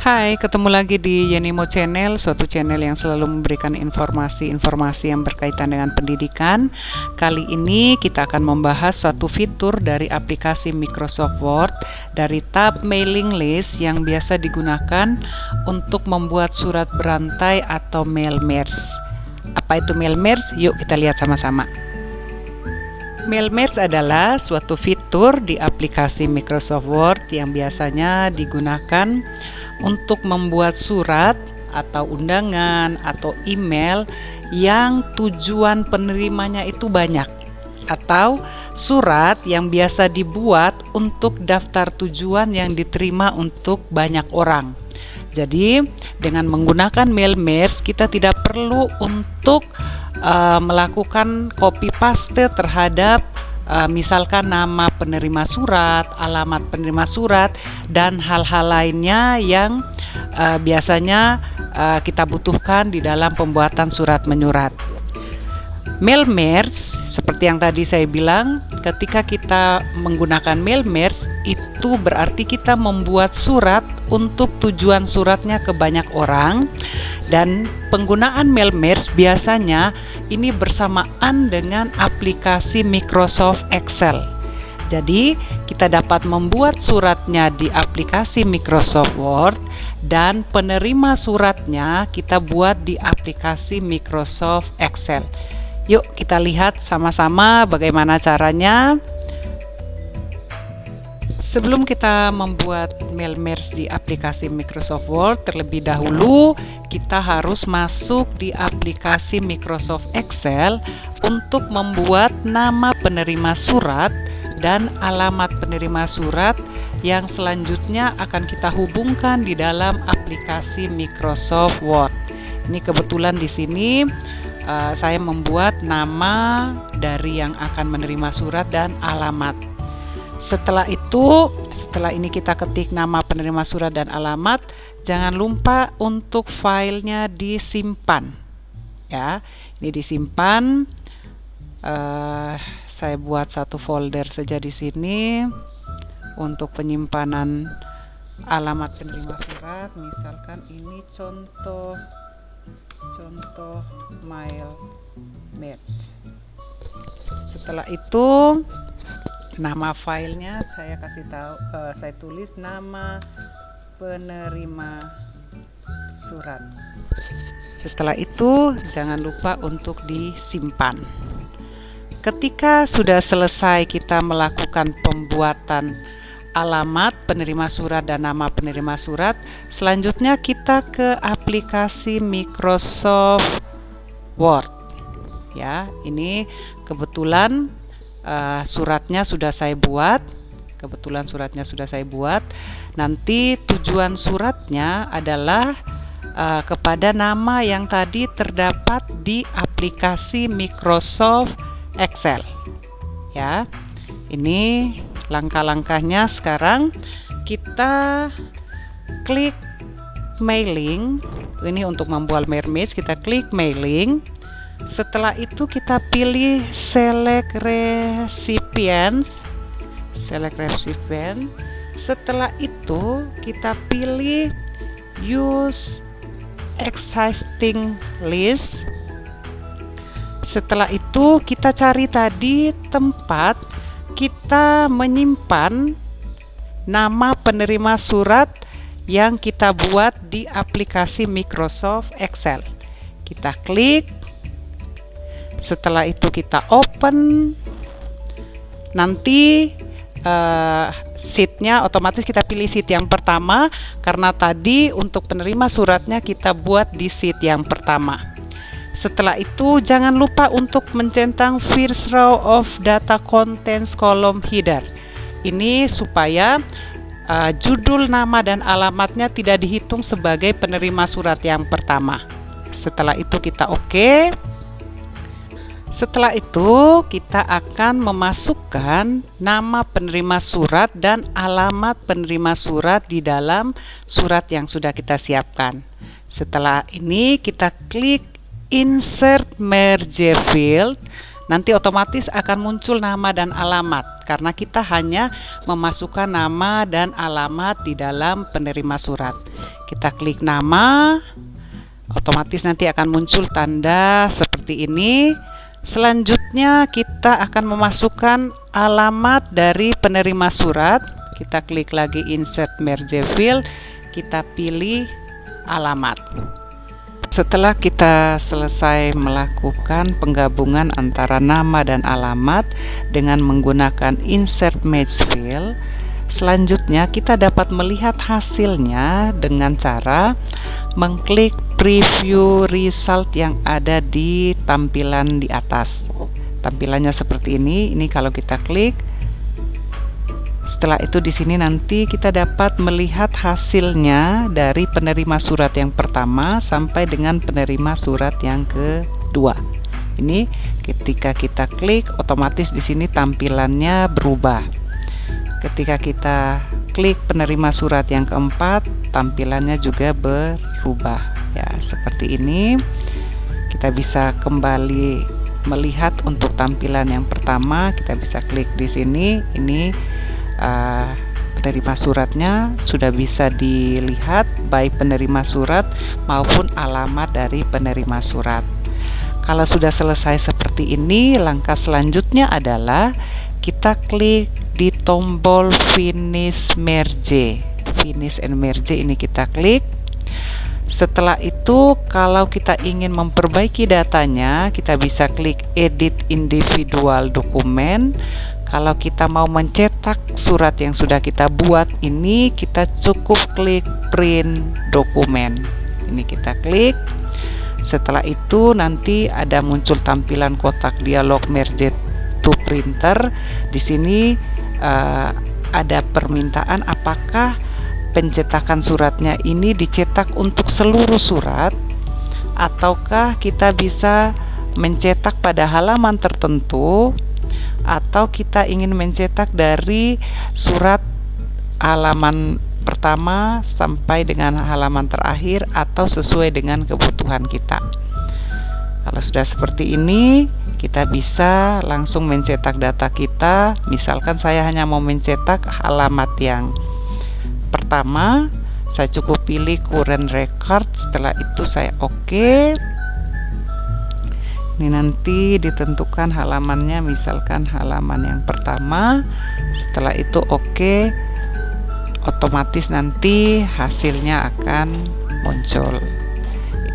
Hai, ketemu lagi di Yenimo Channel, suatu channel yang selalu memberikan informasi-informasi yang berkaitan dengan pendidikan. Kali ini kita akan membahas suatu fitur dari aplikasi Microsoft Word dari tab mailing list yang biasa digunakan untuk membuat surat berantai atau mail merge. Apa itu mail merge? Yuk kita lihat sama-sama. Mail merge adalah suatu fitur di aplikasi Microsoft Word yang biasanya digunakan untuk membuat surat atau undangan atau email yang tujuan penerimanya itu banyak, atau surat yang biasa dibuat untuk daftar tujuan yang diterima untuk banyak orang. Jadi dengan menggunakan mail merge kita tidak perlu untuk melakukan copy paste terhadap misalkan nama penerima surat, alamat penerima surat, dan hal-hal lainnya yang biasanya kita butuhkan di dalam pembuatan surat menyurat. Mail merge, seperti yang tadi saya bilang, ketika kita menggunakan mail merge, itu berarti kita membuat surat untuk tujuan suratnya ke banyak orang. Dan penggunaan mail merge biasanya ini bersamaan dengan aplikasi Microsoft Excel. Jadi kita dapat membuat suratnya di aplikasi Microsoft Word dan penerima suratnya kita buat di aplikasi Microsoft Excel. Yuk kita lihat sama-sama bagaimana caranya. Sebelum kita membuat mail merge di aplikasi Microsoft Word, terlebih dahulu kita harus masuk di aplikasi Microsoft Excel untuk membuat nama penerima surat dan alamat penerima surat yang selanjutnya akan kita hubungkan di dalam aplikasi Microsoft Word. Ini kebetulan di sini saya membuat nama dari yang akan menerima surat dan alamat. Setelah ini kita ketik nama penerima surat dan alamat, jangan lupa untuk filenya disimpan. Ya, ini disimpan. Saya buat satu folder saja di sini untuk penyimpanan alamat penerima surat. Misalkan ini contoh mail merge. Setelah itu nama filenya saya kasih tahu, saya tulis nama penerima surat. Setelah itu jangan lupa untuk disimpan. Ketika sudah selesai kita melakukan pembuatan alamat penerima surat dan nama penerima surat, selanjutnya kita ke aplikasi Microsoft Word. Ya, ini kebetulan suratnya sudah saya buat. Nanti tujuan suratnya adalah kepada nama yang tadi terdapat di aplikasi Microsoft Excel. Ya, ini langkah-langkahnya. Sekarang kita klik mailing. Ini untuk membuat mail merge, kita klik mailing. Setelah itu kita pilih select recipients. Setelah itu kita pilih use existing list. Setelah itu kita cari tadi tempat kita menyimpan nama penerima surat yang kita buat di aplikasi Microsoft Excel. Kita klik. Setelah itu kita open. Nanti sheetnya otomatis kita pilih sheet yang pertama, karena tadi untuk penerima suratnya kita buat di sheet yang pertama. Setelah itu jangan lupa untuk mencentang first row of data contents column header. Ini supaya judul, nama, dan alamatnya tidak dihitung sebagai penerima surat yang pertama. Setelah itu kita oke. Setelah itu kita akan memasukkan nama penerima surat dan alamat penerima surat di dalam surat yang sudah kita siapkan. Setelah ini kita klik insert merge field. Nanti otomatis akan muncul nama dan alamat karena kita hanya memasukkan nama dan alamat di dalam penerima surat. Kita klik nama, otomatis nanti akan muncul tanda seperti ini. Selanjutnya kita akan memasukkan alamat dari penerima surat. Kita klik lagi insert merge field, kita pilih alamat. Setelah kita selesai melakukan penggabungan antara nama dan alamat dengan menggunakan insert match field, selanjutnya kita dapat melihat hasilnya dengan cara mengklik preview result yang ada di tampilan di atas. Tampilannya seperti ini. Ini kalau kita klik. Setelah itu di sini nanti kita dapat melihat hasilnya dari penerima surat yang pertama sampai dengan penerima surat yang kedua. Ini ketika kita klik, otomatis di sini tampilannya berubah. Ketika kita klik penerima surat yang keempat, tampilannya juga berubah. Ya, seperti ini. Kita bisa kembali melihat untuk tampilan yang pertama. Kita bisa klik di sini. Ini penerima suratnya sudah bisa dilihat, baik penerima surat maupun alamat dari penerima surat. Kalau sudah selesai seperti ini, langkah selanjutnya adalah kita klik di tombol finish merge. Finish and merge ini kita klik. Setelah itu, kalau kita ingin memperbaiki datanya, kita bisa klik edit individual dokumen. Kalau kita mau mencetak surat yang sudah kita buat ini, kita cukup klik print dokumen. Ini kita klik. Setelah itu nanti ada muncul tampilan kotak dialog merge to printer. Di sini ada permintaan apakah pencetakan suratnya ini dicetak untuk seluruh surat, ataukah kita bisa mencetak pada halaman tertentu, atau kita ingin mencetak dari surat halaman pertama sampai dengan halaman terakhir atau sesuai dengan kebutuhan kita. Kalau sudah seperti ini, kita bisa langsung mencetak data kita. Misalkan saya hanya mau mencetak halamat yang pertama, saya cukup pilih current record. Setelah itu saya oke. Ini nanti ditentukan halamannya, misalkan halaman yang pertama. Setelah itu oke, otomatis nanti hasilnya akan muncul.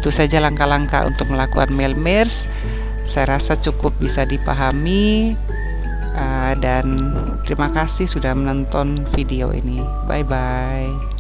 Itu saja langkah-langkah untuk melakukan mail merge. Saya rasa cukup bisa dipahami, dan terima kasih sudah menonton video ini. Bye bye.